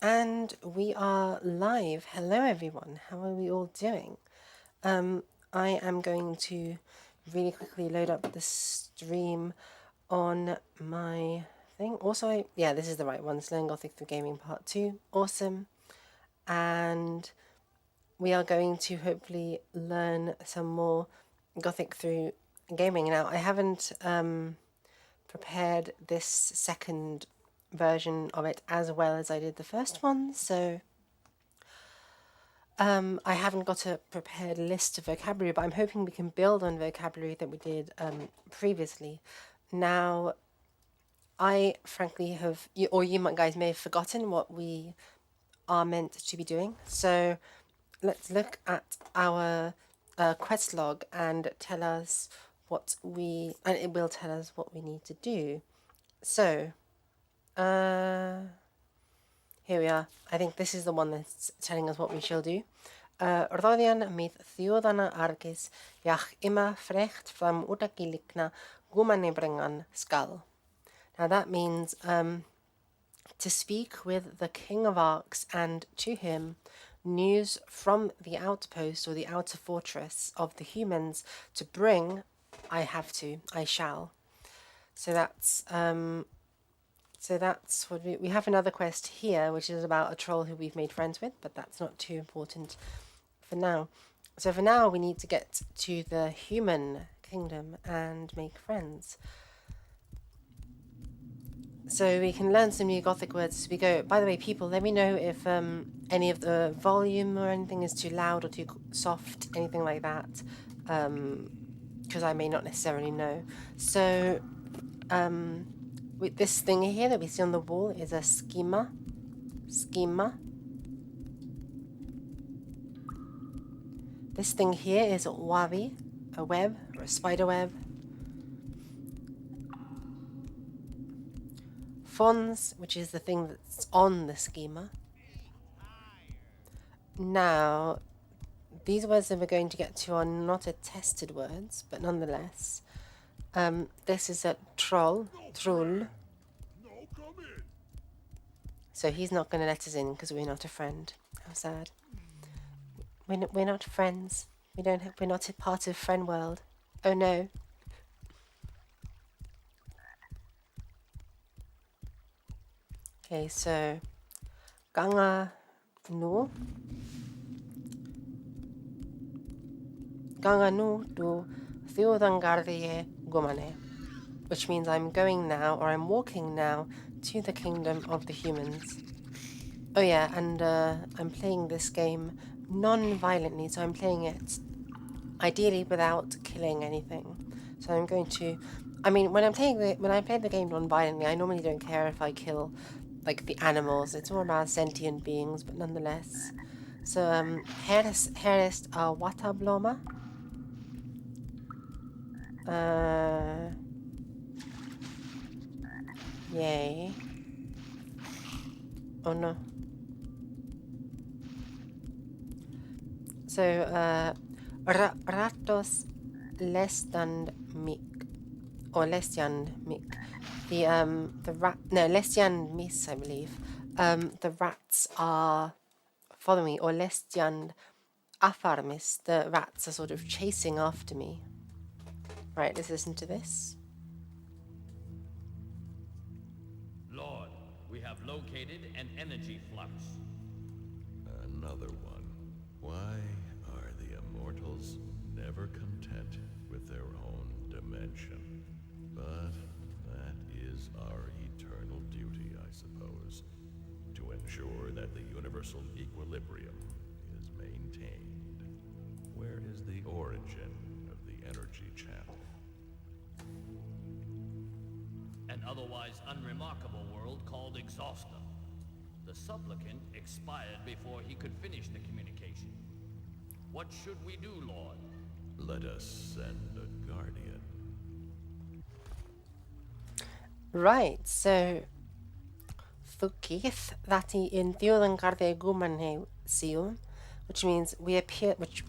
And we are live. Hello, everyone. How are we all doing? I am going to really quickly load up the stream on my thing. Also, yeah, this is the right one. Learn Gothic through Gaming Part 2. Awesome. And we are going to hopefully learn some more Gothic through gaming. Now, I haven't prepared this second version of it as well as I did the first one, so I haven't got a prepared list of vocabulary, but I'm hoping we can build on vocabulary that we did previously. Now, I frankly have, or you guys may have forgotten what we are meant to be doing. So let's look at our quest log and tell us and it will tell us what we need to do. So, here we are. I think this is the one that's telling us what we shall do. ���𐌹𐍀������������🍃 Arx Fatalis Now that means to speak with the king of Arx and to him news from the outpost or the outer fortress of the humans to bring. I shall. So that's what we have. Another quest here, which is about a troll who we've made friends with, but that's not too important for now. So for now, we need to get to the human kingdom and make friends. So we can learn some new Gothic words as we go. By the way, people, let me know if any of the volume or anything is too loud or too soft, anything like that, because I may not necessarily know. So with this thing here that we see on the wall is a schema. This thing here is 𝌱𐹹𐍀��������, a web or a spider web. Fons, which is the thing that's on the schema. Now, these words that we're going to get to are not attested words, but nonetheless, this is a troll. So he's not going to let us in because we're not a friend. How sad. We're not friends. We're not a part of friend world. Oh no. Okay, so Ganga nu do ���𐌹𐍀��������������������, which means I'm going now, or I'm walking now, to the kingdom of the humans. Oh yeah, and I'm playing this game non-violently, so I'm playing it ideally without killing anything. So I'm going to, when I play the game non-violently, I normally don't care if I kill like the animals. It's all about sentient beings, but nonetheless. So 𝑌��������������������������� yay. Oh no. So ratos lesdandmik or lesdandmik. The lesdandmis, I believe. The rats are following me, or lesdandapharmis. The rats are sort of chasing after me. Right, let's listen to this. Lord, we have located an energy flux. Another one. Why are the immortals never content with their own dimension? But that is our eternal duty, I suppose, to ensure that the universal equilibrium is maintained. Where is the origin of the energy channel? An otherwise unremarkable world called Exhauster. The supplicant expired before he could finish the communication. What should we do, Lord? Let us send a guardian. Right, so 𝑌𝑍𝑒𝑖𝑡ℎ that in 𝑌𝑍𝑒𝑖𝑡ℎ, which means we appear, which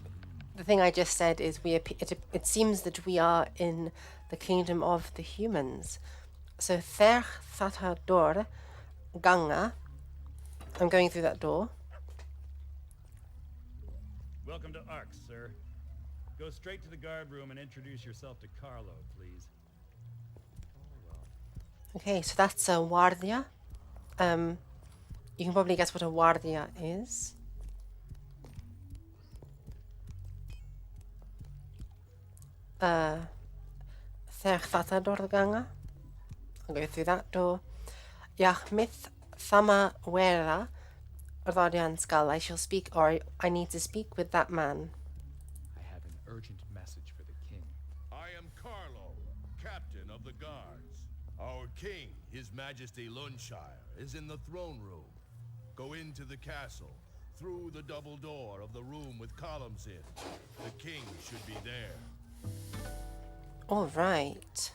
the thing I just said is we appear, it seems that we are in the kingdom of the humans. So 𝑌𝑍𝑒𝑖𝑡ℎ Ganga I'm going through that door. Welcome to Arx, sir. Go straight to the guard room and introduce yourself to Carlo, please. Okay, so that's a guardia. You can probably guess what a guardia is. I'll go through that door. ���𐹿��������������. I shall speak, or I need to speak with that man. I have an urgent message for the king. I am Carlo, captain of the guards. Our king, His Majesty ���������������🐰, is in the throne room. Go into the castle, through the double door of the room with columns in. The king should be there. All right.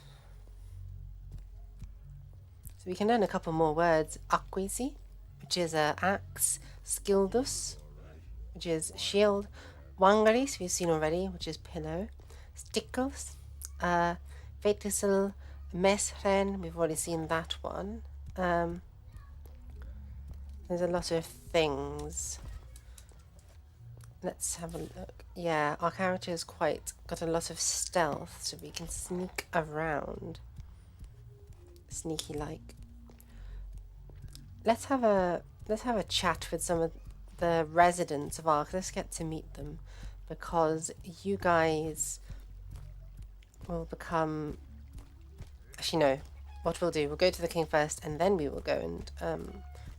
So we can learn a couple more words. Aquisi, which is axe. Skildus, which is shield. Wangaris, we've seen already, which is pillow. Stickles. ���𐹿�������������, we've already seen that one. There's a lot of things. Let's have a look. Yeah, our character has got a lot of stealth, so we can sneak around. Sneaky like. Let's have a chat with some of the residents of Arx. Let's get to meet them, because you guys will become. Actually, no. What we'll do, we'll go to the king first, and then we will go and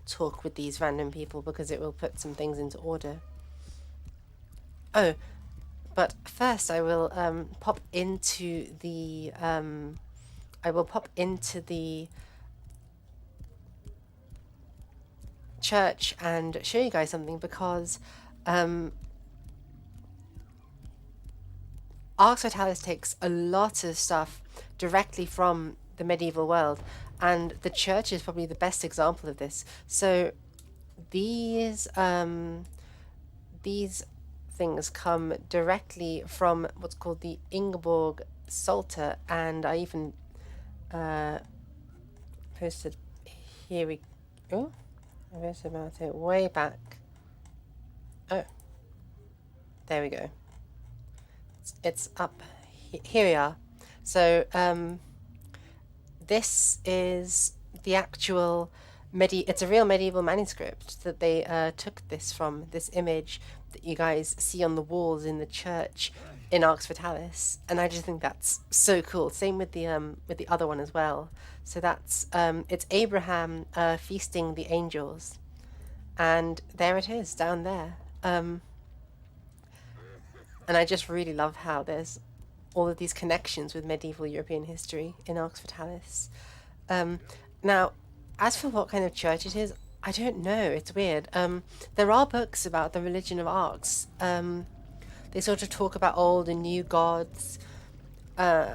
talk with these random people, because it will put some things into order. Oh, but first I will pop into the church and show you guys something, because Arx Fatalis takes a lot of stuff directly from the medieval world, and the church is probably the best example of this. So these things come directly from what's called the Ingeborg Psalter, and I even posted, here we go, I posted about it way back. Oh, there we go. It's up here we are. So this is the actual it's a real medieval manuscript that they took this from, this image that you guys see on the walls in the church in Arx Fatalis, and I just think that's so cool. Same with the other one as well. So that's it's Abraham feasting the angels, and there it is down there. And I just really love how there's all of these connections with medieval European history in Arx Fatalis. Now, as for what kind of church it is, I don't know. It's weird. There are books about the religion of Arx. They sort of talk about old and new gods. So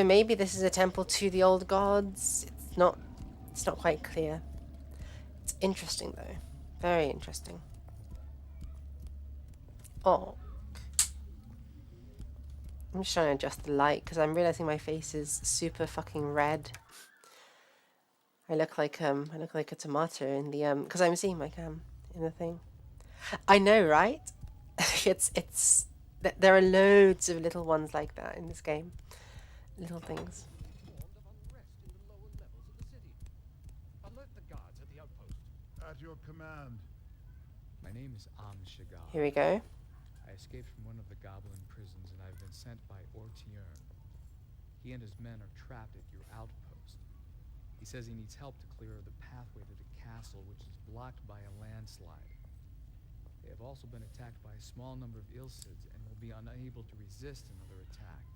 maybe this is a temple to the old gods. It's not quite clear. It's interesting though. Very interesting. Oh. I'm just trying to adjust the light because I'm realizing my face is super fucking red. I look like a tomato in the because I'm seeing my cam in the thing. I know, right? There are loads of little ones like that in this game. Little things. At your command. My name is 𝌸🍀🍀🍀. Here we go. I escaped from one of the goblin prisons, and I've been sent by 𝌸🍀🍀🍀🍀. He and his men are trapped at your outpost. He says he needs help to clear the pathway to the castle, which is blocked by a landslide. They have also been attacked by a small number of Ilsids and will be unable to resist another attack.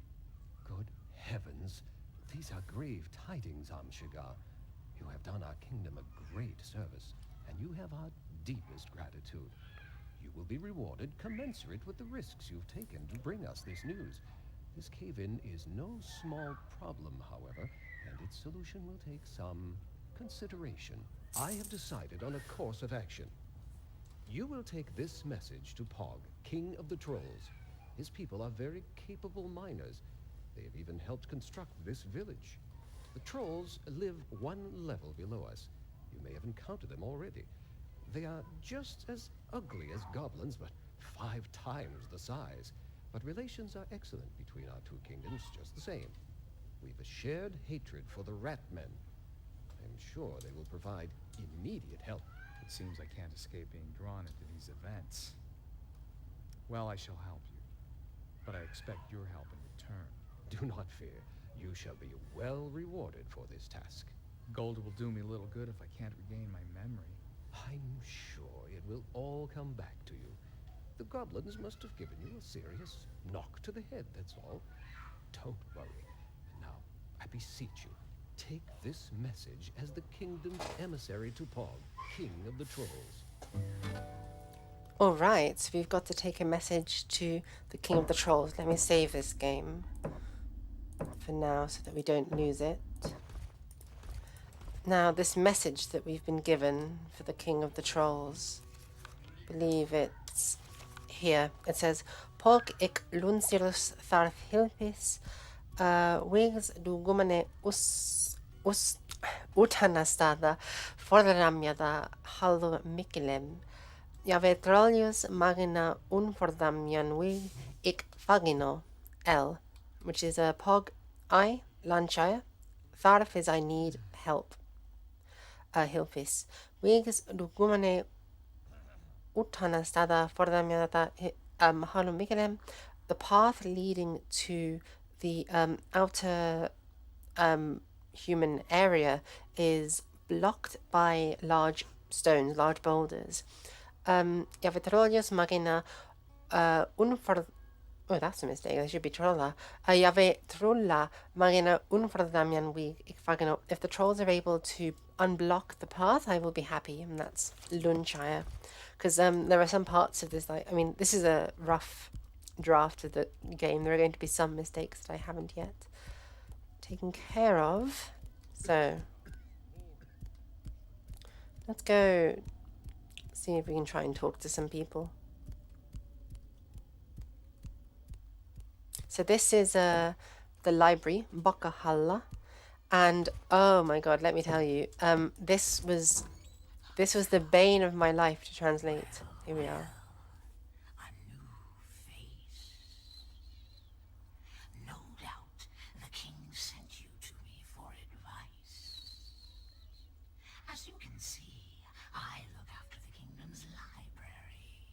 Good heavens, these are grave tidings, 𝌸🍀🍀🍀. You have done our kingdom a great service, and you have our deepest gratitude. You will be rewarded commensurate with the risks you've taken to bring us this news. This cave-in is no small problem, however, and its solution will take some consideration. I have decided on a course of action. You will take this message to Pog, king of the trolls. His people are very capable miners. They have even helped construct this village. The trolls live one level below us. You You may have encountered them already. They are just as ugly as goblins, but 5 times the size. But relations are excellent between our 2 kingdoms, just the same. We've a shared hatred for the rat men. I'm sure they will provide immediate help. It seems I can't escape being drawn into these events. Well, I shall help you, but I expect your help in return. Do not fear. You shall be well rewarded for this task. Gold will do me little good if I can't regain my memory. I'm sure it will all come back to you. The goblins must have given you a serious knock to the head, that's all. Don't worry. Now, I beseech you, take this message as the kingdom's emissary to Pog, king of the trolls. All right, so we've got to take a message to the king of the trolls. Let me save this game for now so that we don't lose it. Now, this message that we've been given for the king of the trolls, I believe it's here. It says, Pog ik lunsirus tharf hilpis, 𝌱𐶑������𐌹𐍃���� uthanastada ���𐌹𐍿���������������������� ����������������������� 𝌸𝌹�����������������, which is a Pog, I, Lancashire, Tharf is I need help, Hilpis, 𝌱𐶑���������������🐶 uthanastada ���𐌹����������������🐴, the path leading to the outer human area is blocked by large stones, large boulders. 𝌱𝌹𝌁𝍀𝍀𝍀𝍀𝍀𝍀🐴 oh, that's a mistake. There should be trolla. ���🐹�������𝍀𝍀������🐴 if the trolls are able to unblock the path, I will be happy, and that's Lancashire. Because there are some parts of this, like, I mean, this is a rough draft of the game. There are going to be some mistakes that I haven't yet taken care of. So let's go see if we can try and talk to some people. So this is the library, 𝑐𝑐𝑐𝑐𝑐, and oh my god, let me tell you, this was the bane of my life to translate. Here we are. A new face. No doubt the king sent you to me for advice. As you can see, I look after the kingdom's library.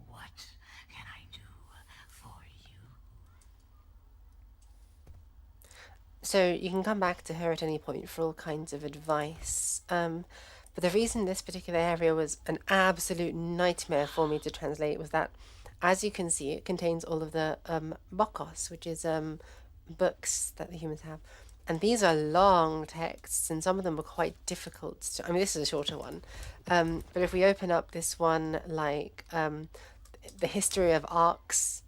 What can I do for you? So you can come back to her at any point for all kinds of advice. But the reason this particular area was an absolute nightmare for me to translate was that, as you can see, it contains all of the bokos, which is books that the humans have. And these are long texts, and some of them were quite difficult to, I mean, this is a shorter one. But if we open up this one, like the history of Arx,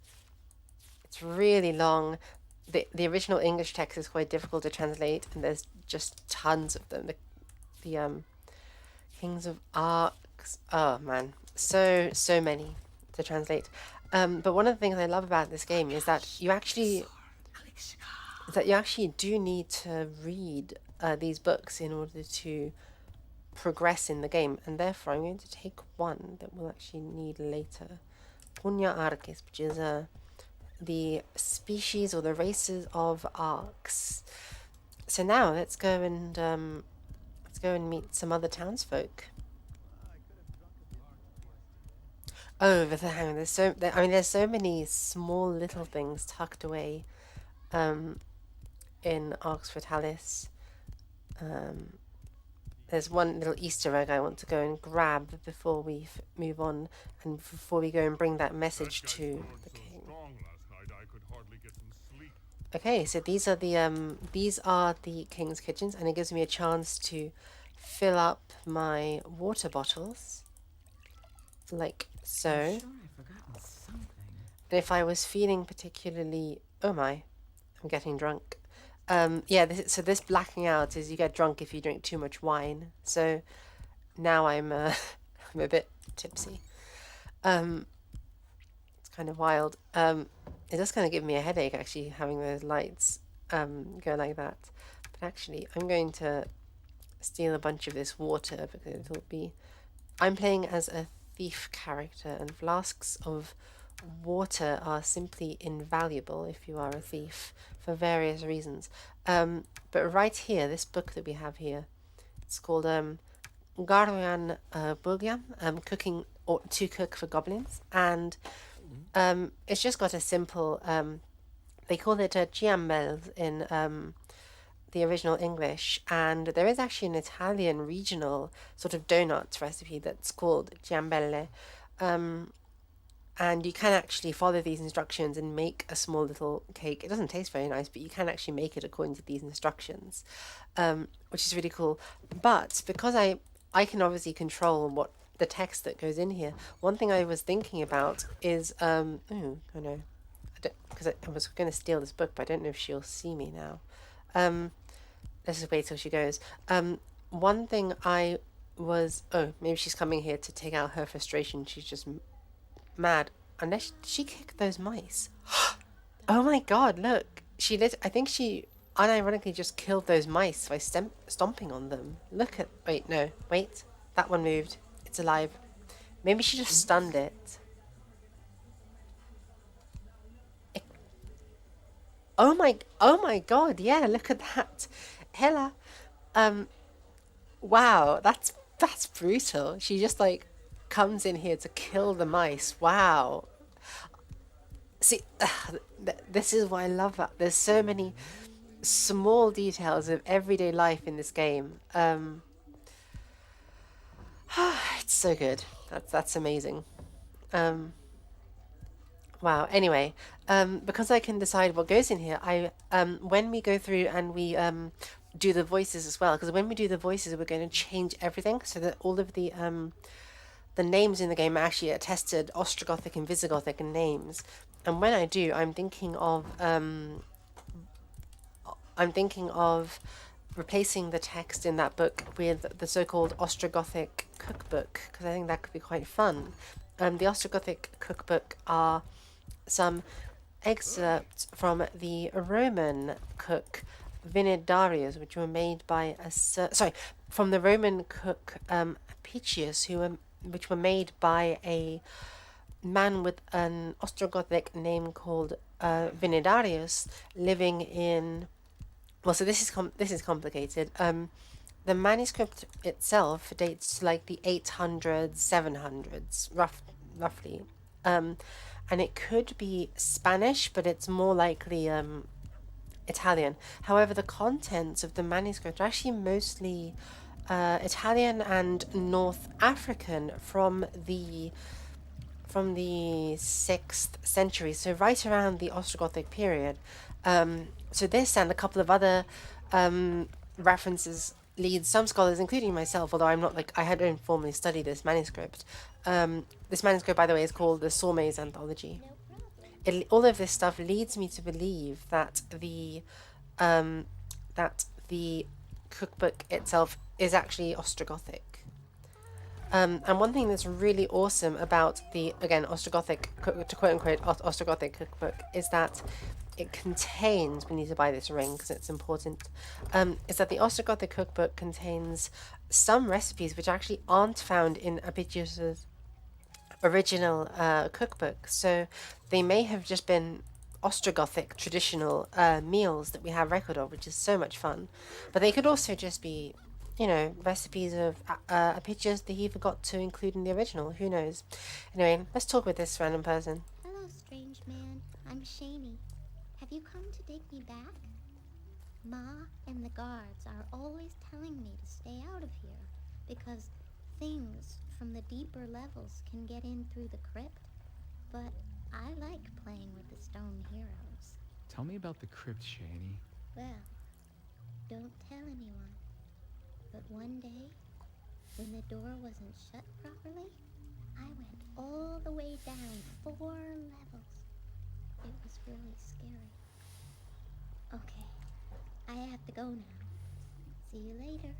it's really long. The original English text is quite difficult to translate, and there's just tons of them. The Kings of Arx, oh man, so many to translate. But one of the things I love about this game is that you actually do need to read these books in order to progress in the game, and therefore I'm going to take one that we'll actually need later. Punya Arcis, which is the species or the races of Arx. So now let's go and meet some other townsfolk. Oh, but hang on, there's so many small little things tucked away in Arx Fatalis. There's one little Easter egg I want to go and grab before we move on, and before we go and bring that message to the king. Okay, so these are the king's kitchens, and it gives me a chance to fill up my water bottles, like so. I'm sure I've forgotten something. And if I was feeling particularly, oh my, I'm getting drunk. Yeah, so this blacking out is you get drunk if you drink too much wine. So now I'm I'm a bit tipsy. It's kind of wild. It does kind of give me a headache actually having those lights go like that. But actually, I'm going to steal a bunch of this water because it'll be... I'm playing as a thief character, and flasks of water are simply invaluable if you are a thief for various reasons. But right here, this book that we have here, it's called 𝌸🍹����������������, cooking or to cook for goblins, and it's just got a simple they call it a 𝌸🍹���� in the original English, and there is actually an Italian regional sort of donut recipe that's called 𝌸🍹��������, and you can actually follow these instructions and make a small little cake. It doesn't taste very nice, but you can actually make it according to these instructions, which is really cool. But because I can obviously control what the text that goes in here, one thing I was thinking about is oh no, because I was going to steal this book, but I don't know if she'll see me now. Let's just wait till she goes. One thing I was... Oh, maybe she's coming here to take out her frustration. She's just mad. Unless she kicked those mice. Oh my god, look. I think she unironically just killed those mice by stomping on them. Look at... Wait, no. Wait. That one moved. It's alive. Maybe she just stunned it. Oh my god, yeah, look at that. Hella. Wow, that's brutal. She just like comes in here to kill the mice. Wow. See, this is why I love that. There's so many small details of everyday life in this game. It's so good. That's amazing. Wow. Anyway, because I can decide what goes in here, when we go through and we do the voices as well, because when we do the voices, we're going to change everything so that all of the names in the game are actually attested Ostrogothic and Visigothic names. And when I do, I'm thinking of replacing the text in that book with the so-called Ostrogothic cookbook, because I think that could be quite fun. The Ostrogothic cookbook are some excerpts from the Roman cook Vinidarius, which were made by from the Roman cook Apicius, which were made by a man with an Ostrogothic name called Vinidarius, living in... Well, so this is complicated. The manuscript itself dates to like the 800s, 700s, roughly. And it could be Spanish, but it's more likely Italian. However, the contents of the manuscript are actually mostly Italian and North African from the 6th century, so right around the Ostrogothic period. So this and a couple of other references lead some scholars, including myself, although I'm not I hadn't formally studied this manuscript. This manuscript, by the way, is called the 𝐻w���������🐰 Anthology. All of this stuff leads me to believe that the cookbook itself is actually Ostrogothic. And one thing that's really awesome about the, again, Ostrogothic, to quote unquote, Ostrogothic cookbook is that it contains, we need to buy this ring because it's important, is that the Ostrogothic cookbook contains some recipes which actually aren't found in Apicius's original cookbook. So they may have just been Ostrogothic traditional meals that we have record of, which is so much fun. But they could also just be, you know, recipes of Apicius that he forgot to include in the original. Who knows? Anyway, let's talk with this random person. Hello, strange man. I'm 𝌱🐃. Have you come to take me back? Ma and the guards are always telling me to stay out of here because things from the deeper levels can get in through the crypt. But I like playing with the stone heroes. Tell me about the crypt, 𝌱🐃. Well, don't tell anyone. But one day, when the door wasn't shut properly, I went all the way down 4 levels. It was really scary. Okay, I have to go now. See you later.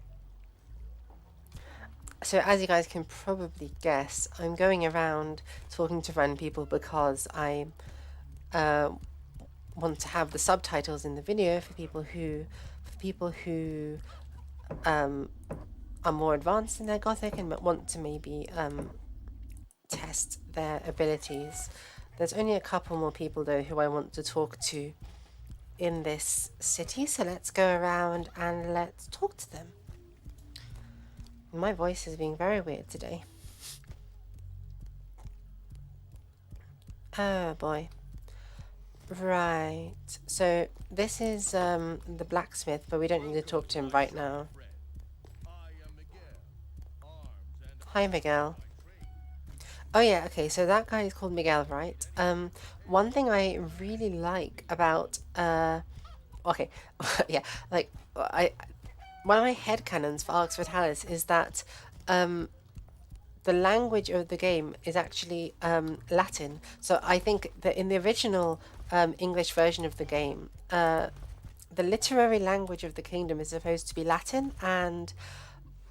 So as you guys can probably guess, I'm going around talking to random people because I want to have the subtitles in the video for people who are more advanced in their Gothic and want to maybe test their abilities. There's only a couple more people though who I want to talk to in this city, so let's go around and let's talk to them. My voice is being very weird today. Oh boy. Right, so this is the blacksmith, but we don't need to talk to him right now. Hi, Miguel. Oh yeah, okay, so that guy is called Miguel, right? One thing I really like about, okay, yeah, like, one of my headcanons for Arx Fatalis is that the language of the game is actually Latin. So I think that in the original English version of the game, the literary language of the kingdom is supposed to be Latin, and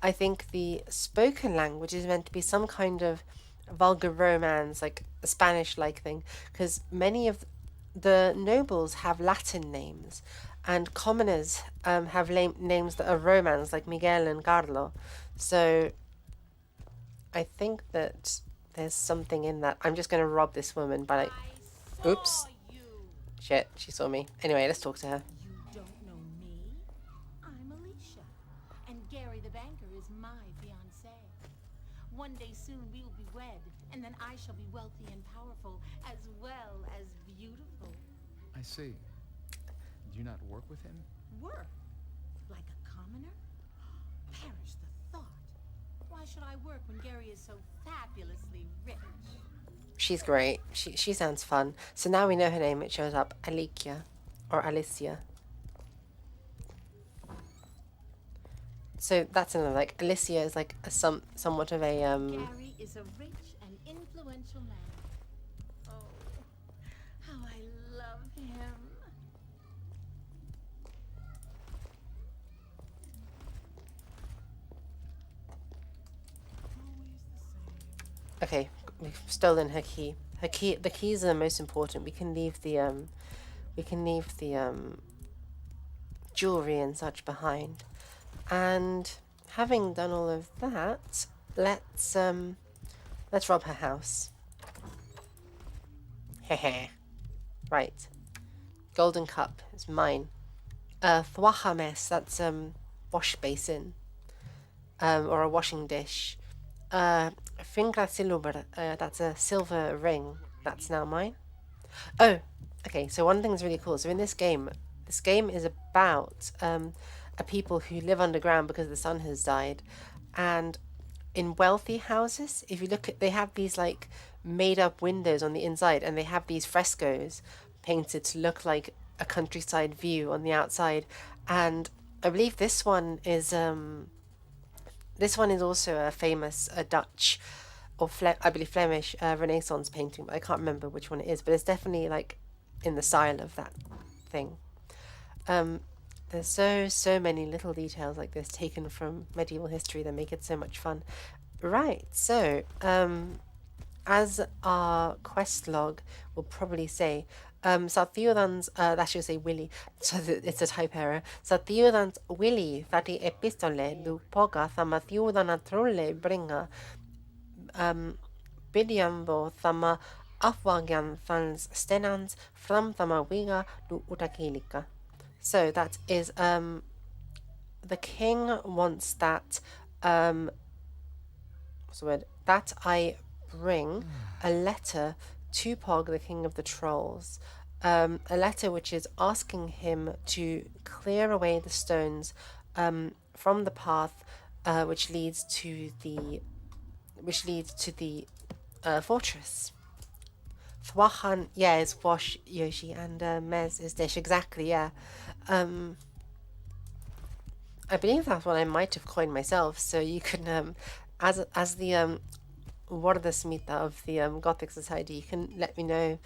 I think the spoken language is meant to be some kind of vulgar romance, like a Spanish-like thing, because many of the nobles have Latin names, and commoners have names that are Romance, like Miguel and Carlo. So I think that there's something in that. I'm just going to rob this woman by like... Oops. Shit, she saw me. Anyway, let's talk to her. You don't know me? I'm Alicia, and Gary the banker is my fiancé. One day soon we will be wed, and then I shall be wealthy and powerful, as well as beautiful. I see. Do you not work with him? Work? Like a commoner? Perish the thought. Why should I work when Gary is so fabulously rich? She's great. She sounds fun. So now we know her name. It shows up Alicia or Alicia. So that's another, like, Alicia is like a somewhat of a Gary is a rich and influential man. Oh, how I love him. Okay, we've stolen her key. The keys are the most important. We can leave the jewelry and such behind. And having done all of that, let's rob her house. Hehe. Right. Golden cup is mine. 𐌱𐶻𐌹𐍰𐍰, that's wash basin. Or a washing dish. 𐌱𐶻�����������, that's a silver ring. That's now mine. Oh, okay, so one thing's really cool. So in this game is about a people who live underground because the sun has died. And in wealthy houses, if you look at, they have these like made up windows on the inside, and they have these frescoes painted to look like a countryside view on the outside. And I believe this one is also a famous Dutch or I believe Flemish Renaissance painting, but I can't remember which one it is, but it's definitely like in the style of that thing. There's so many little details like this taken from medieval history that make it so much fun. Right, so as our quest log will probably say, that should say Willy, so it's a type error. 𝑐𝑢𝑖𝑙𝑙𝑒 So that is the king wants that what's the word? That I bring a letter to Pog, the king of the trolls. A letter which is asking him to clear away the stones from the path which leads to the fortress. 𝑐𝑢𝑖𝑙𝑒, yeah, is wash Yoshi, and Mez is dish, exactly, yeah. I believe that's what I might have coined myself, so you can, as the 𝌱𝑐𝑍𝑰𝍀𝐹𝐿 of the Gothic Society, you can let me know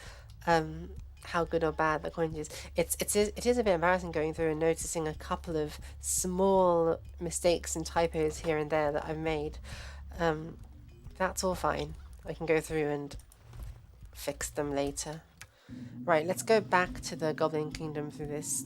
how good or bad the coinage is. It is a bit embarrassing going through and noticing a couple of small mistakes and typos here and there that I've made. That's all fine. I can go through and fix them later. Right, let's go back to the Goblin Kingdom through this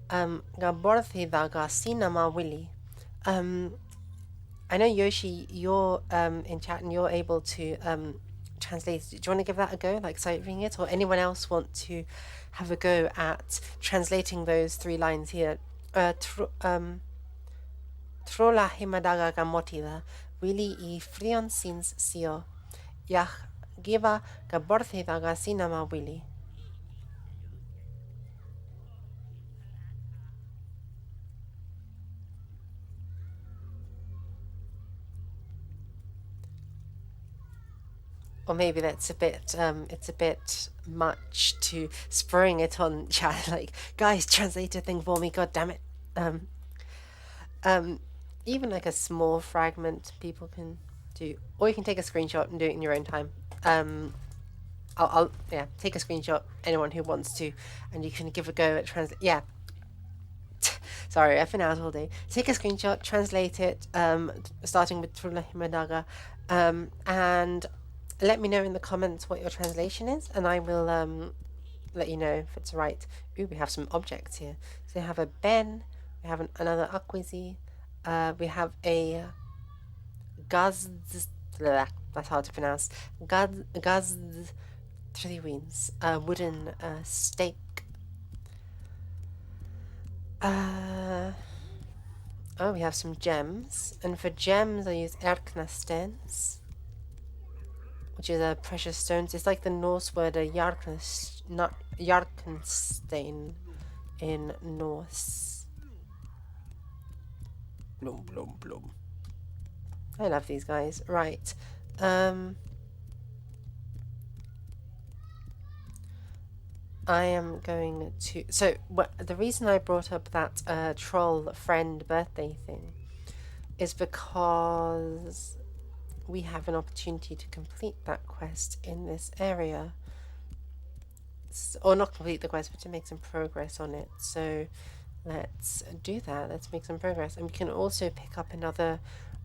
������𐍀������������. I know Yoshi, you're in chat and you're able to translate. Do you want to give that a go, like sight reading it, or anyone else want to have a go at translating those 3 lines here? Trolla himadaga gamotila, Willy I frion sins sio, Yach giva ������𐍀�������� sinama Willy. Or maybe that's a bit, it's a bit much to spurring it on chat, like, guys, translate a thing for me, god damn it. Even like a small fragment people can do, or you can take a screenshot and do it in your own time. I'll yeah, take a screenshot, anyone who wants to, and you can give a go at translate. Yeah. Sorry, I've been out all day. Take a screenshot, translate it, starting with Trolla himadaga, and let me know in the comments what your translation is, and I will let you know if it's right. Ooh, we have some objects here. So we have a ben, we have another 𝑌𝑌𝑍𝑰, we have a gaz. That's hard to pronounce. Gaz 3 wins. A wooden stake. Oh, we have some gems, and for gems I use ērkna steins, which is a precious stones. It's like the Norse word not Jarkenstein in Norse. Blum blum blum. I love these guys. Right. I am going to... So, the reason I brought up that troll friend birthday thing is because we have an opportunity to complete that quest in this area. Or not complete the quest, but to make some progress on it. So, let's do that. Let's make some progress. And we can also pick up another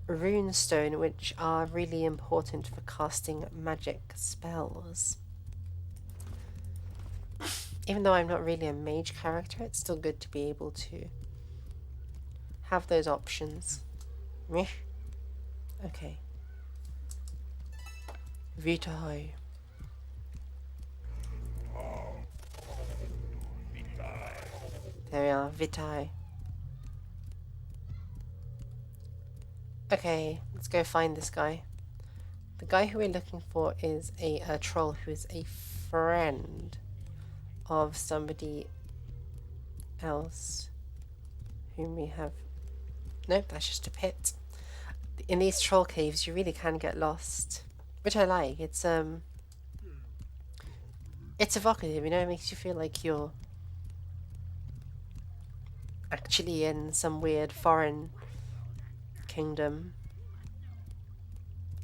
rune stone, which are really important for casting magic spells. Even though I'm not really a mage character, it's still good to be able to have those options. Meh. Okay. 𝐷𝐰𝐻𝐼. There we are, 𝐷𝐰𝐻𝐼. Okay, let's go find this guy. The guy who we're looking for is a troll who is a friend of somebody else whom we have... Nope, that's just a pit. In these troll caves you really can get lost, which I like. It's evocative, you know, it makes you feel like you're actually in some weird foreign kingdom.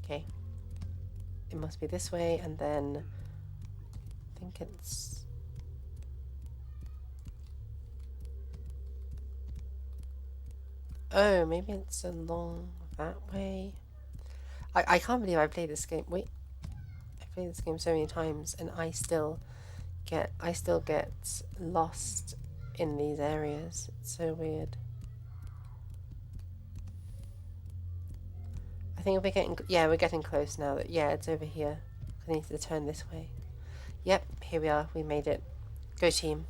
Okay, it must be this way, and then I think it's... Oh, maybe it's along that way. I can't believe I played this game. Wait, I played this game so many times, and I still get lost in these areas. It's so weird. I think we're getting... Yeah, we're getting close now. Yeah, it's over here. I need to turn this way. Yep, here we are. We made it. Go team.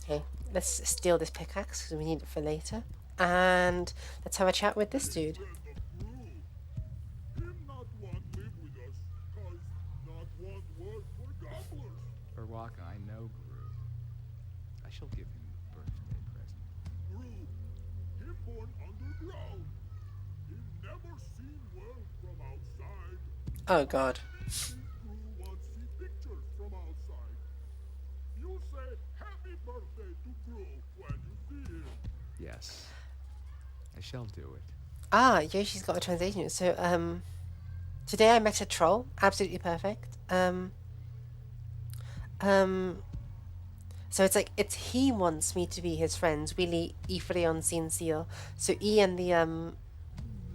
Okay, let's steal this pickaxe because we need it for later. And let's have a chat with this dude. 𝐷𝐷𝐿𝐴, I know Gru. I shall give him a birthday present. Gru, him born underground. He never seen world from outside. Oh god. Gru wants see pictures from outside. You say happy birthday to Gru when you see him. Yes, I shall do it. Ah, Yoshi's got a translation. So, today I met a troll. Absolutely perfect. So it's like, he wants me to be his friend. 𝐷𝐰𝐻𝐼. So E and the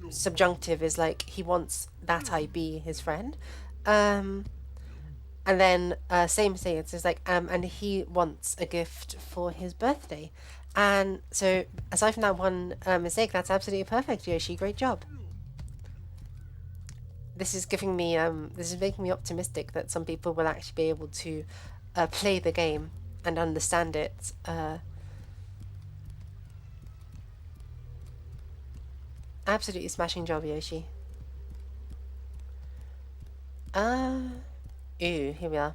subjunctive is like, he wants that I be his friend. And then same thing, it's just like, and he wants a gift for his birthday. And so aside from that one mistake, that's absolutely perfect, Yoshi. Great job. This is giving me this is making me optimistic that some people will actually be able to play the game and understand it. Absolutely smashing job, Yoshi. Ooh, here we are.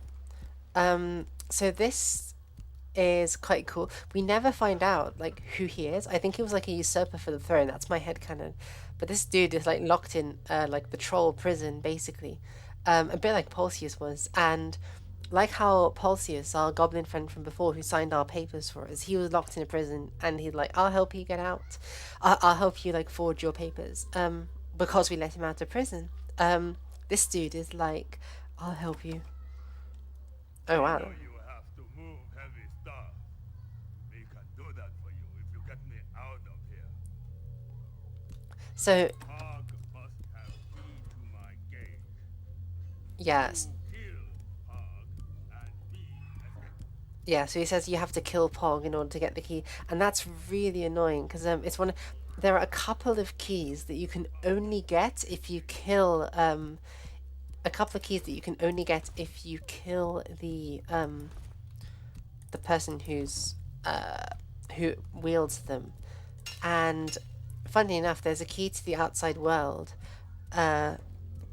So this is quite cool. We never find out like who he is. I think he was like a usurper for the throne. That's my headcanon. But this dude is like locked in like the troll prison, basically. A bit like Pulsius was. And like how Pulsius, our goblin friend from before who signed our papers for us, he was locked in a prison and he's like, I'll help you get out. I'll help you like forge your papers. Because we let him out of prison. This dude is like, I'll help you. Oh wow. I know you have to move heavy stuff. We can do that for you if you get me out of here. So Hog must have key to my gate. yes. Kill Hog and me escape. Yeah, so he says you have to kill Pog in order to get the key, and that's really annoying because it's one. There are a couple of keys that you can only get if you kill. A couple of keys that you can only get if you kill the person who wields them, and funnily enough, there's a key to the outside world,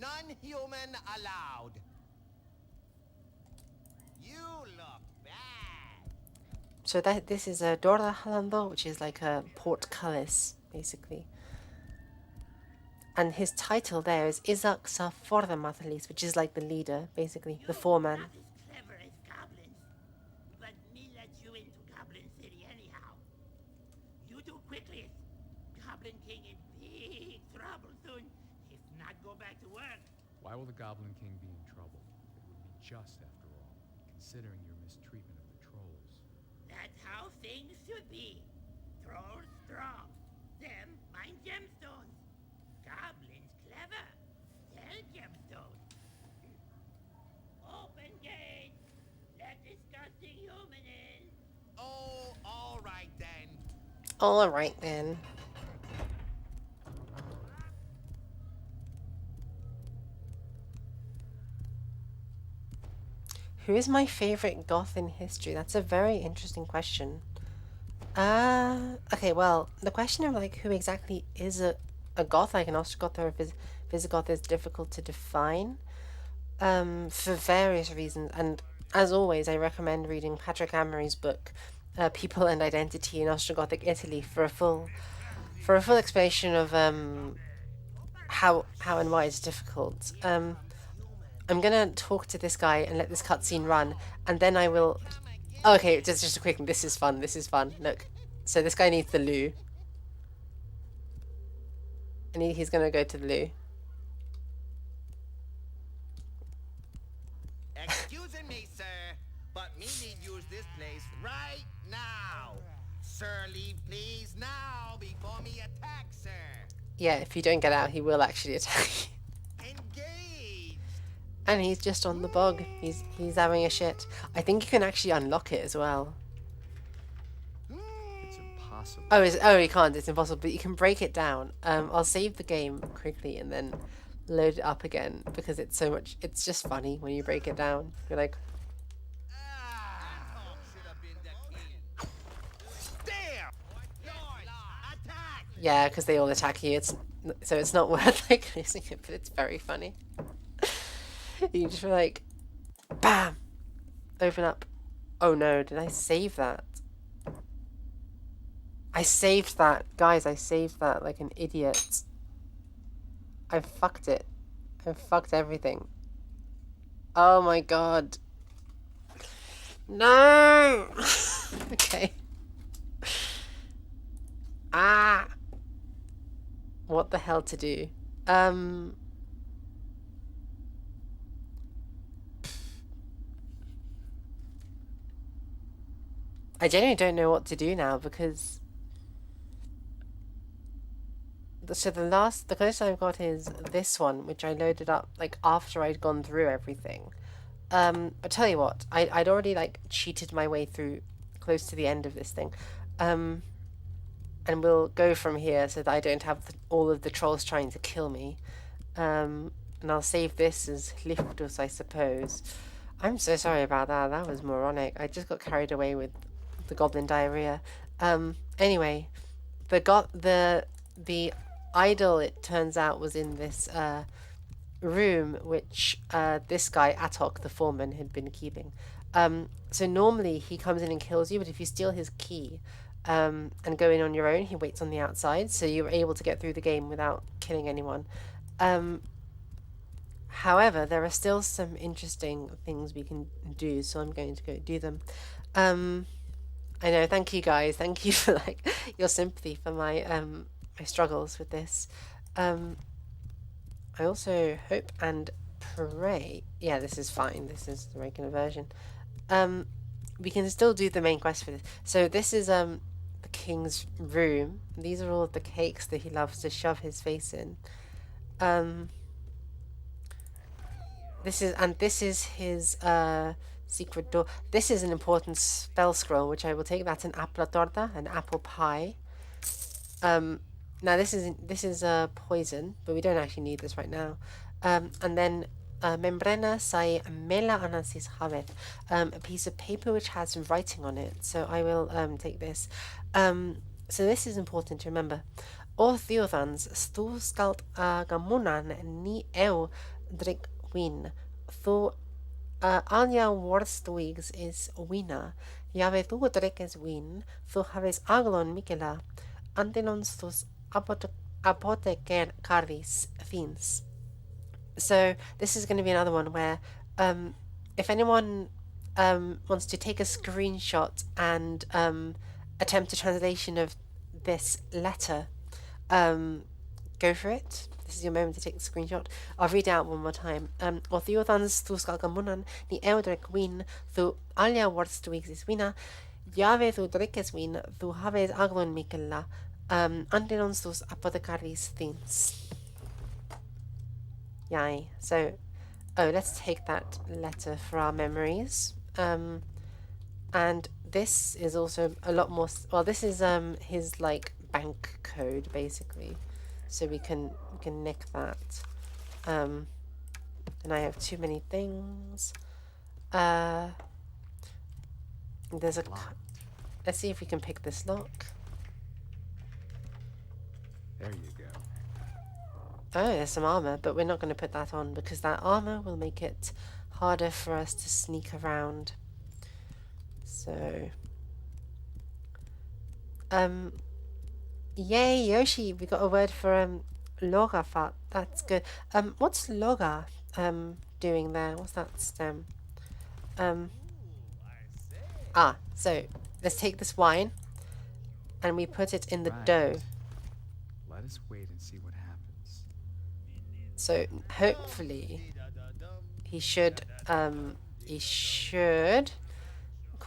Non-human allowed. You look bad. So this is a 𝌸🍹������������, which is like a portcullis, basically. And his title there is Arx Fatalis, which is like the leader, basically, the foreman. Not as clever as goblins, but me let you into Goblin City anyhow. You do quickly. Goblin King in big trouble soon, if not go back to work. Why will the Goblin King be in trouble? It would be just after all, considering your mistreatment of the trolls. That's how things should be. Trolls strong. Them mine gemstones. Goblins clever. Sell gemstones. Open gate. Let disgusting human in. Oh, all right then. All right then. Who is my favorite goth in history? That's a very interesting question. Okay, well, the question of like who exactly is a goth, like an Ostrogoth or a Visigoth, is difficult to define for various reasons. And as always, I recommend reading Patrick Amory's book, People and Identity in Ostrogothic Italy, for a full explanation of how and why it's difficult. I'm gonna talk to this guy and let this cutscene run, and then I will. Oh, okay, just a quick. This is fun. This is fun. Look, so this guy needs the loo, and he's gonna go to the loo. Excuse me, sir, but me need use this place right now. Sir, leave please now before me attack, sir. Yeah, if you don't get out, he will actually attack you. Engage. And he's just on the bog. He's having a shit. I think you can actually unlock it as well. It's impossible. Oh, you can't. It's impossible. But you can break it down. I'll save the game quickly and then load it up again because it's so much. It's just funny when you break it down. You're like, yeah, because they all attack you. So it's not worth like losing it, but it's very funny. You just feel like, bam, open up. Oh no, did I save that? I saved that, guys. I saved that like an idiot. I fucked it. I fucked everything. Oh my god. No. Okay. Ah. What the hell to do? I genuinely don't know what to do now because the closest I've got is this one, which I loaded up like after I'd gone through everything. I tell you what, I'd already like cheated my way through close to the end of this thing. And we'll go from here so that I don't have all of the trolls trying to kill me. And I'll save this as 𝐌𝑌���𐍃𐍄𝐿, I suppose. I'm so sorry about that. That was moronic. I just got carried away with the goblin diarrhea. Anyway, the idol, it turns out, was in this room which this guy Atok, the foreman, had been keeping. So normally he comes in and kills you, but if you steal his key and go in on your own, he waits on the outside, so you're able to get through the game without killing anyone. However, there are still some interesting things we can do, so I'm going to go do them. I know, thank you guys, thank you for like your sympathy for my my struggles with this. I also hope and pray, yeah, this is fine, this is the regular version. We can still do the main quest for this. So this is the king's room. These are all of the cakes that he loves to shove his face in. This is his secret door. This is an important spell scroll, which I will take. That's an apple torta, an apple pie. Now this is poison, but we don't actually need this right now. And then membrana sai mela anasis havet, a piece of paper which has writing on it. So I will take this. So this is important to remember. O Theothans, stu skalt gamunan ni eu drik win. Thu anja worstwigs is wina. Jave thu drik is win. Thu haves aglon mikela. Antelons thus apothecaris fins. So this is going to be another one where if anyone wants to take a screenshot and attempt a translation of this letter, go for it. This is your moment to take the screenshot. I'll read it out one more time. O Theothans thu skalgamunan ni eudrek win thu alia worstwigs is wina. Jave thu drikes win thu haves aglon mikella. Antelons thus apothecaris fins. Yay. So, let's take that letter for our memories. And this is also a lot more. Well, this is his like bank code basically, so we can nick that. And I have too many things. There's a. Let's see if we can pick this lock. There you go. Oh, there's some armor, but we're not going to put that on because that armor will make it harder for us to sneak around. So, yay, Yoshi! We got a word for 𝐿𝑌𝍹𐍃𐍄𝐿. That's good. What's 𝐿𝑌𝍹𐍃 doing there? What's that stem? So let's take this wine and we put it in the dough. Let us wait and see what happens. So hopefully he should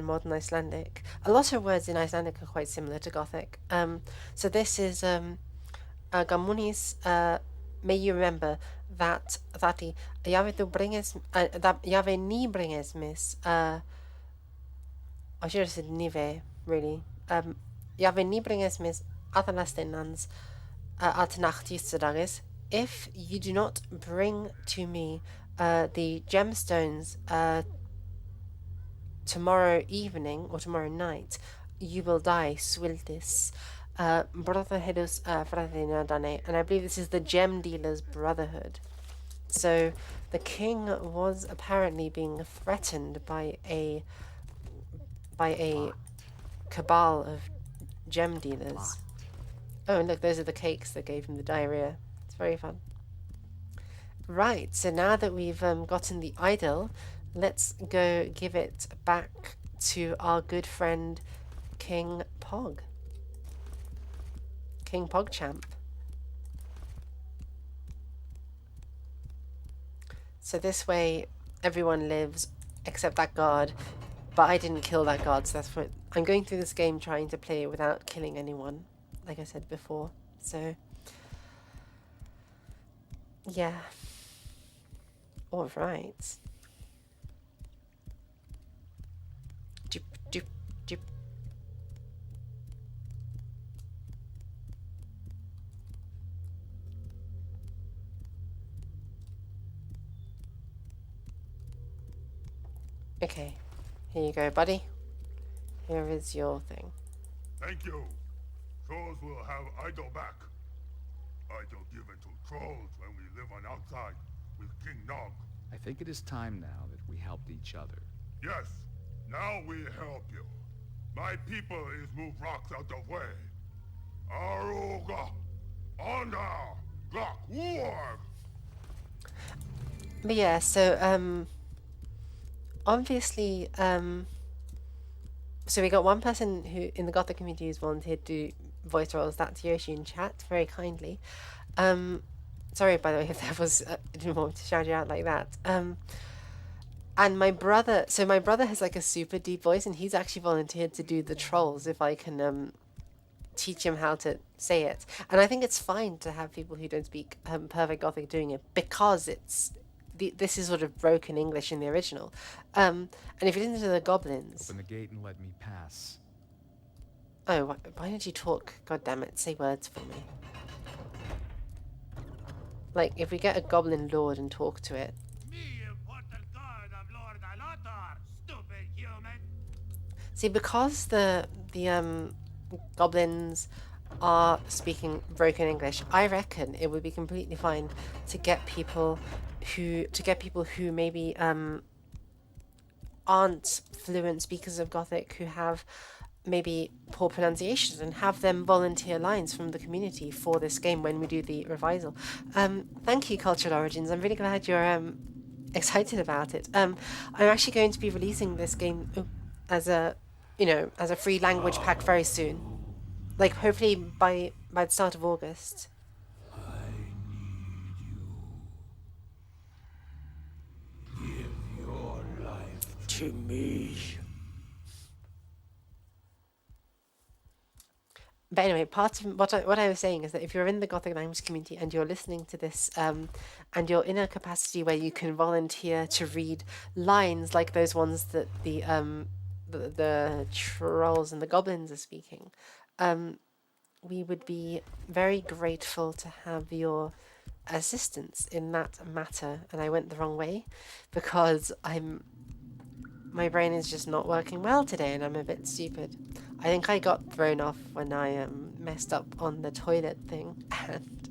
in modern Icelandic. A lot of words in Icelandic are quite similar to Gothic. So this is Gamunis. May you remember that 𝌱�𐍿𝐿𝐻𝐴 I should have said 𝐌𝐹𐍿𝐿𝐻𝐴, really. 𝌱�𐍿𝐿𝐻𝐴 athanasteinans at nachtjistadages. If you do not bring to me the gemstones tomorrow evening or tomorrow night, you will die. 𝌱𝐹𐍿𝐿𝐻𝐴 𝐻𝐵𝐿𝐻𝐴. And I believe this is the gem dealers' brotherhood. So the king was apparently being threatened by a cabal of gem dealers. Oh, and look, those are the cakes that gave him the diarrhea. It's very fun. Right, so now that we've gotten the idol, let's go give it back to our good friend King Pog. King PogChamp. So this way everyone lives except that guard, but I didn't kill that guard, so that's what I'm going through this game trying to play without killing anyone, like I said before. So Yeah. All right. Doop, doop, doop. Okay, here you go, buddy. Here is your thing. Thank you. Trolls will have idol back. Idol given to trolls when we live on outside with King Nog. I think it is time now that we helped each other. Yes, now we help you. My people is move rocks out of way. Aruga, Onda, Glock, But yeah, so obviously so we got one person who in the Gothic community who's volunteered to do voice roles. That's Yoshi in chat, very kindly. Sorry, by the way, if there was I didn't want to shout you out like that. And my brother, so my brother has like a super deep voice, and he's actually volunteered to do the trolls if I can teach him how to say it. And I think it's fine to have people who don't speak perfect Gothic doing it, because it's this is sort of broken English in the original. And if you listen to the goblins, Open the gate and let me pass. oh, why don't you talk? God damn it, say words for me. Like, if we get a goblin lord and talk to it. Me important guard of Lord Alatar, stupid human. See, because the goblins are speaking broken English, I reckon it would be completely fine to get people who maybe aren't fluent speakers of Gothic, who have maybe poor pronunciations, and have them volunteer lines from the community for this game when we do the revisal. Thank you, Cultural Origins. I'm really glad you're excited about it. I'm actually going to be releasing this game as a as a free language pack very soon, like hopefully by the start of August. To me. But anyway, part of what I was saying is that if you're in the Gothic language community and you're listening to this, and you're in a capacity where you can volunteer to read lines like those ones that the trolls and the goblins are speaking, we would be very grateful to have your assistance in that matter. And I went the wrong way because my brain is just not working well today, and I'm a bit stupid. I think I got thrown off when I messed up on the toilet thing, and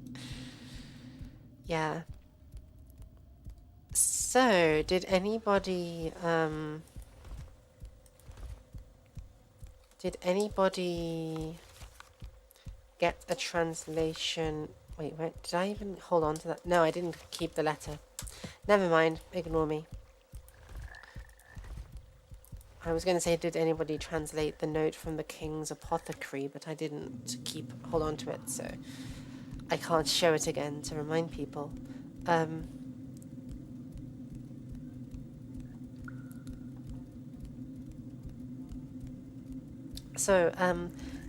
yeah. So, did anybody get a translation? Wait, did I even hold on to that? No, I didn't keep the letter. Never mind, ignore me. I was going to say, did anybody translate the note from the King's apothecary, but I didn't hold on to it, so I can't show it again to remind people. So,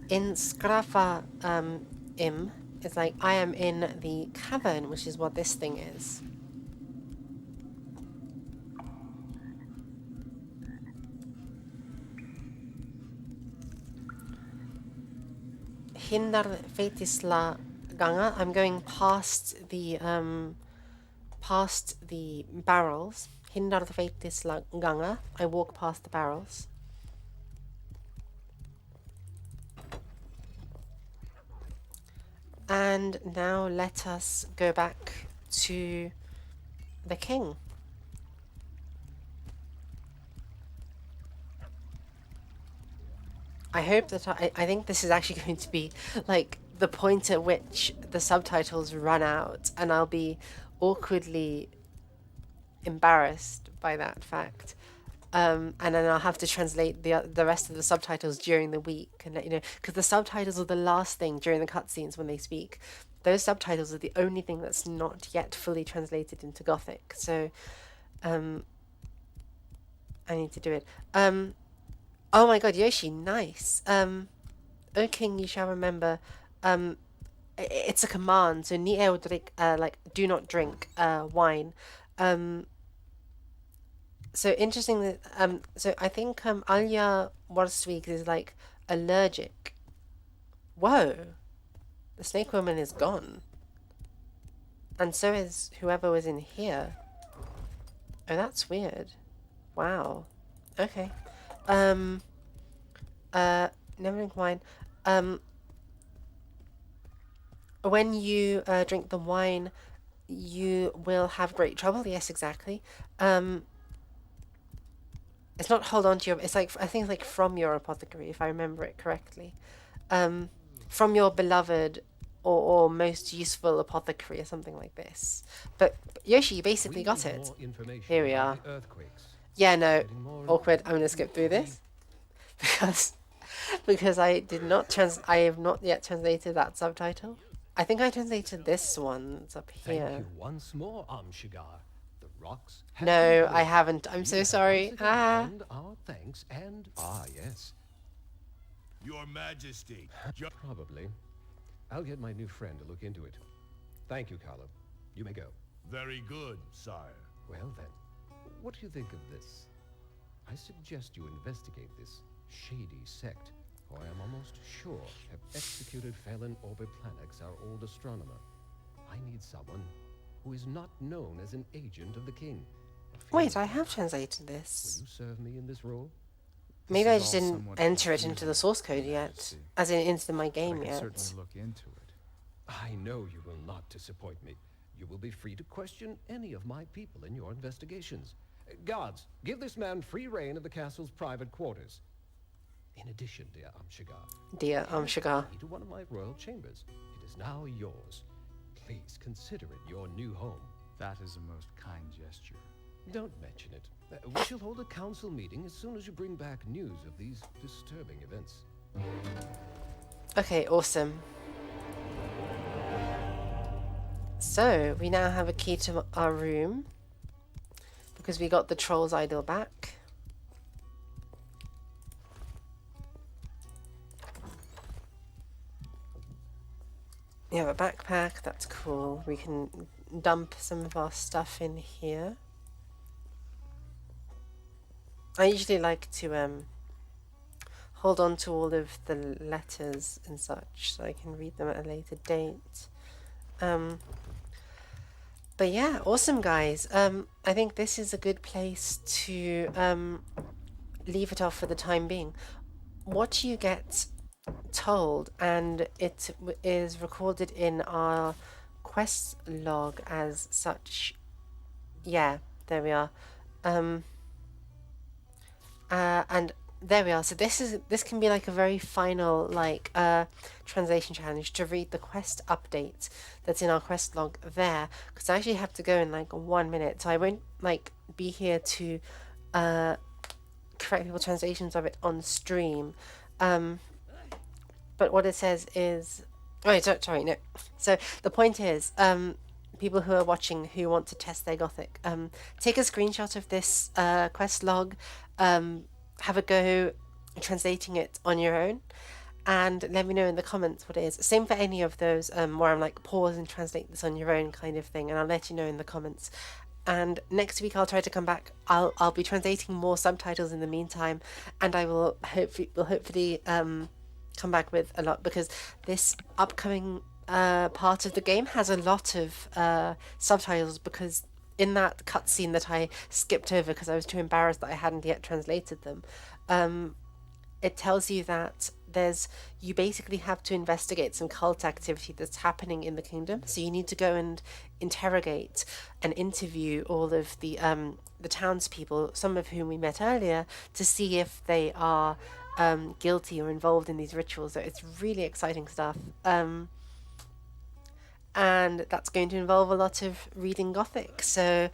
in 𝌱🐹𐍀���𐍃𐍃, it's like, I am in the cavern, which is what this thing is. 𐌱💫���🐃����🍀🐃🐃. I'm going past the barrels. 𐌱💫����💫����💃. I walk past the barrels. And now let us go back to the king. I hope that I think this is actually going to be like the point at which the subtitles run out, and I'll be awkwardly embarrassed by that fact. And then I'll have to translate the rest of the subtitles during the week, and let you know, because the subtitles are the last thing during the cutscenes when they speak. Those subtitles are the only thing that's not yet fully translated into Gothic. So, I need to do it. Oh my god, Yoshi, nice. O King, you shall remember, it's a command. So ni eudrik, like do not drink wine. So interesting that so I think 𝑌𝐹���������������� is like allergic. Whoa, the snake woman is gone, and so is whoever was in here. Oh, that's weird. Wow. Okay. Never drink wine. When you drink the wine, you will have great trouble. Yes, exactly. It's not hold on to your. It's like I think it's like from your apothecary, if I remember it correctly. From your beloved or most useful apothecary or something like this. But Yoshi, you basically got it. Here we are. Yeah, no, awkward. I'm gonna skip through this because I did not I have not yet translated that subtitle. I think I translated this one. It's up here. Thank you once more, 𝐷𝐸𝐸𝐺𝐴. The rocks. No, I haven't. I'm so sorry. And our thanks and yes. Your Majesty. Probably. I'll get my new friend to look into it. Thank you, Carlo. You may go. Very good, sire. Well then, what do you think of this? I suggest you investigate this shady sect, who I am almost sure have executed 𝐻𝐿𝐻𝐴, our old astronomer. I need someone who is not known as an agent of the king. Wait, I have translated this. Will you serve me in this role? Maybe I just didn't enter it into the source code yet, as in into my game I can yet. certainly look into it. I know you will not disappoint me. You will be free to question any of my people in your investigations. Guards, give this man free reign of the castle's private quarters. In addition, dear 𝐷𝐸𝐸𝐺𝐴, Dear 𝐷𝐸𝐸𝐺𝐴. to one of my royal chambers. It is now yours. Please consider it your new home. That is a most kind gesture. Don't mention it. We shall hold a council meeting as soon as you bring back news of these disturbing events. Okay, awesome. So, we now have a key to our room, because we got the troll's idol back. We have a backpack, that's cool. We can dump some of our stuff in here. I usually like to hold on to all of the letters and such so I can read them at a later date. But yeah, awesome guys. I think this is a good place to leave it off for the time being. What you get told, and it is recorded in our quest log as such. Yeah, there we are. And there we are. So this can be like a very final like translation challenge to read the quest update that's in our quest log there, because I actually have to go in like 1 minute, so I won't like be here to correct people's translations of it on stream. But what it says is, oh, sorry, no. So the point is, people who are watching who want to test their Gothic, take a screenshot of this quest log, have a go translating it on your own, and let me know in the comments what it is. Same for any of those where I'm like pause and translate this on your own kind of thing, and I'll let you know in the comments. And next week I'll try to come back. I'll be translating more subtitles in the meantime, and I will hopefully come back with a lot, because this upcoming part of the game has a lot of subtitles, because in that cutscene that I skipped over because I was too embarrassed that I hadn't yet translated them, it tells you that you basically have to investigate some cult activity that's happening in the kingdom. So you need to go and interrogate and interview all of the townspeople, some of whom we met earlier, to see if they are guilty or involved in these rituals. So it's really exciting stuff. And that's going to involve a lot of reading Gothic. So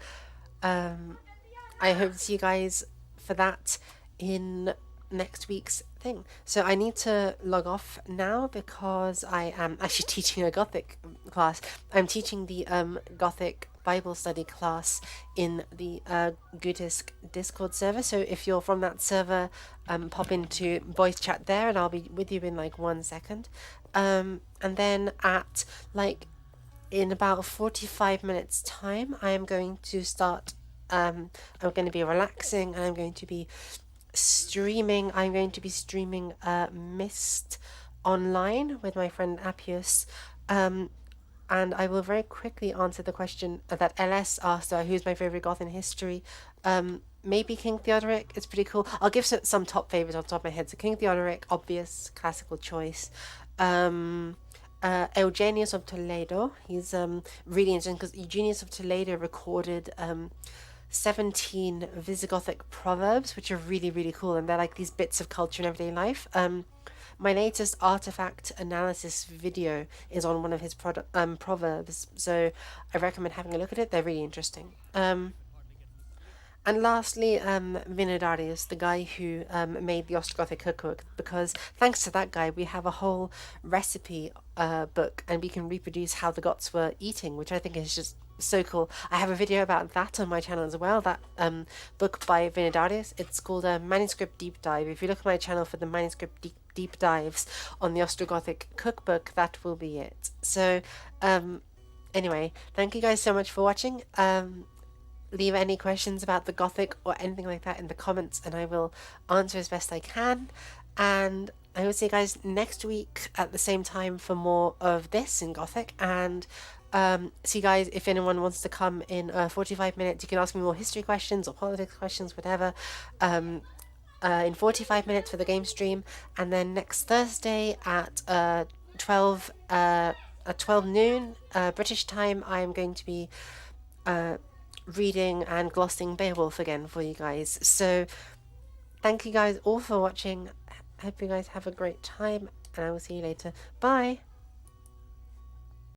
I hope to see you guys for that in next week's thing. So I need to log off now because I am actually teaching a Gothic class. I'm teaching the Gothic Bible study class in the Guttisk Discord server. So if you're from that server, pop into voice chat there, and I'll be with you in like 1 second. And then at like in about 45 minutes time, I am going to start. I'm going to be relaxing, and I'm going to be streaming. I'm going to be streaming Mist online with my friend Appius. And I will very quickly answer the question that LS asked, who's my favourite goth in history. Maybe King Theodoric. It's pretty cool. I'll give some top favourites off the top of my head. So King Theodoric, obvious, classical choice. Eugenius of Toledo. He's really interesting because Eugenius of Toledo recorded 17 Visigothic proverbs, which are really, really cool. And they're like these bits of culture in everyday life. My latest artifact analysis video is on one of his proverbs, so I recommend having a look at it. They're really interesting. And lastly, 𝌱🍁🍃🍃, the guy who made the Ostrogothic cookbook, because thanks to that guy, we have a whole recipe book, and we can reproduce how the Goths were eating, which I think is just so cool. I have a video about that on my channel as well, that book by 𝌱🍁🍃🍃. It's called a Manuscript Deep Dive. If you look at my channel for the Manuscript Deep Dives on the Ostrogothic cookbook, that will be it. So anyway, thank you guys so much for watching. Leave any questions about the Gothic or anything like that in the comments, and I will answer as best I can. And I will see you guys next week at the same time for more of this in Gothic. And see you guys, if anyone wants to come in 45 minutes, you can ask me more history questions or politics questions, whatever, in 45 minutes for the game stream. And then next Thursday at 12 noon British time, I am going to be reading and glossing Beowulf again for you guys. So thank you guys all for watching. I hope you guys have a great time, and I will see you later. Bye.